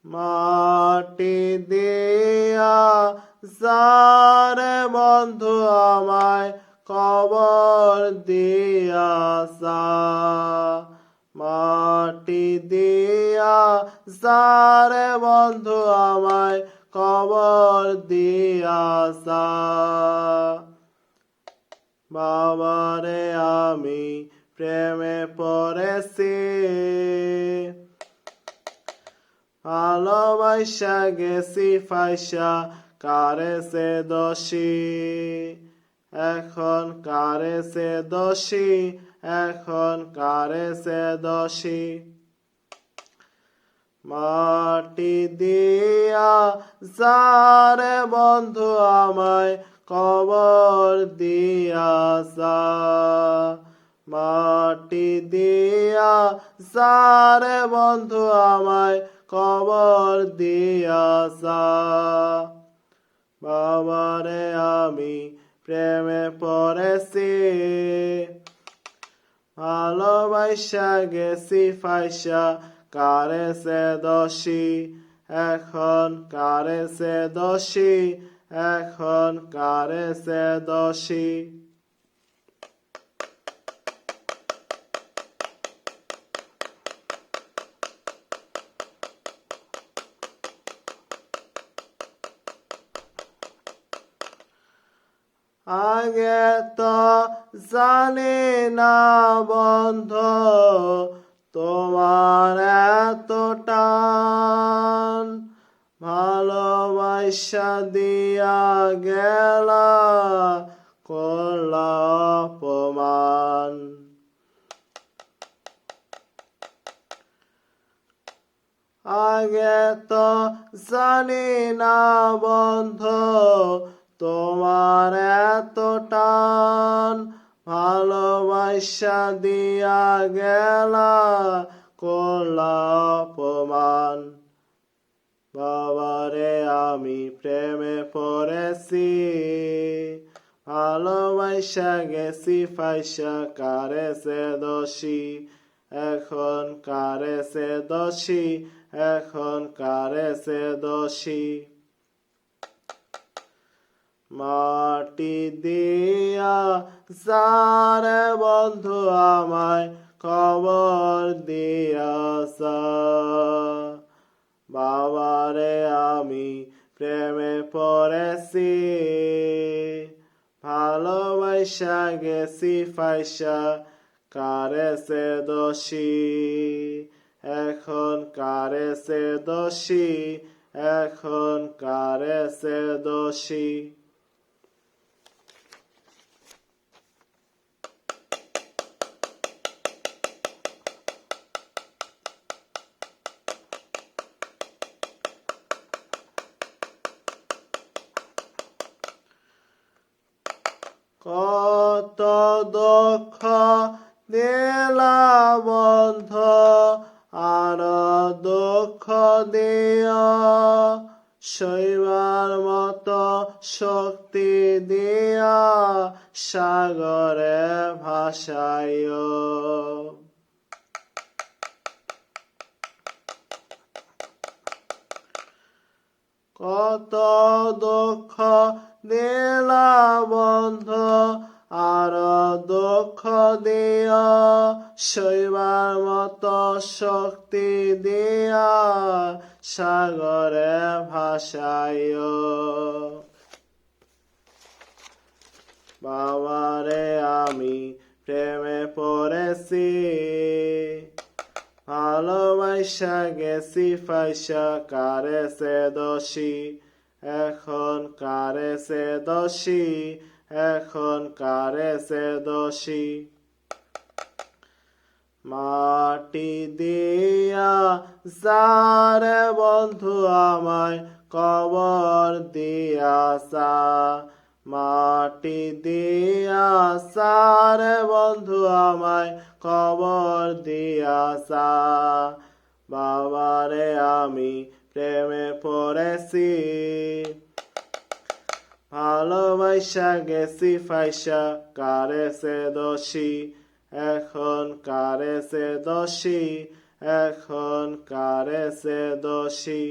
মাটি দিয়া যারে বন্ধু আমায় কবর দিয়াছা, মাটি দিয়া যারে বন্ধু আমায় কবর দিয়াছা। বাবারে আমি প্রেমে পড়েছি, ভালোবাসা গেছি ফাইসা কারেছে দোষী, এখন কারেছে দোষী, এখন কারেছে দোষী। মাটি দিয়া যারে বন্ধু আমায় কবর দিয়াছা, মাটি দিয়া যারে বন্ধু আমায় কবর দিয়াছা। বাবারে আমি প্রেমে পড়েছি, ভালোবাসা গেছি ফাইসা কারেছে দোষী, এখন কারেছে দোষী, এখন কারেছে দোষী। আগে তো জানি না বন্ধু তোমার এত টান, ভালোবাসা দিয়া গেলা করলা অপমান। আগে তো জানি না বন্ধু তোমার এত টান, ভালোবাসা দিয়া গেলা করলা অপমান। বাবারে আমি প্রেমে পড়েছি, ভালোবাসা গেছি ফাইসা কারেছে দোষী, এখন কারেছে দোষী, এখন কারেছে দোষী। মাটি দিয়া যারে বন্ধু আমায় কবর দিয়াছা, বাবারে আমি প্রেমে পড়েছি, ভালোবাসা গেছি ফাইসা কারেছে দোষী, এখন কারেছে দোষী, এখন কারেছে দোষী। কত দুঃখ দিলা বন্ধু আর দুঃখ দিও, সইবার মতো শক্তি দিয়া সাগরে ভাসাইও। কত দুঃখ দিলা বন্ধু আর দুঃখ দিও, সইবার মতো শক্তি দিয়া সাগরে ভাসাইও। বাবারে আমি প্রেমে পড়েছি, ভালোবাসা গেছি ফাইসা কারেছে দোষী, এখন কারেছে দোষী, এখন কারেছে দোষী। মাটি দিয়া যারে বন্ধু আমায় কবর দিয়াছা, মাটি দিয়া যারে বন্ধু আমায় কবর দিয়াছা। বাবারে আমি প্রেমে পড়েছি, ভালোবাসা গেছি ফাইসা কারেছে দোষী, এখন কারেছে দোষী, এখন কারেছে দোষী।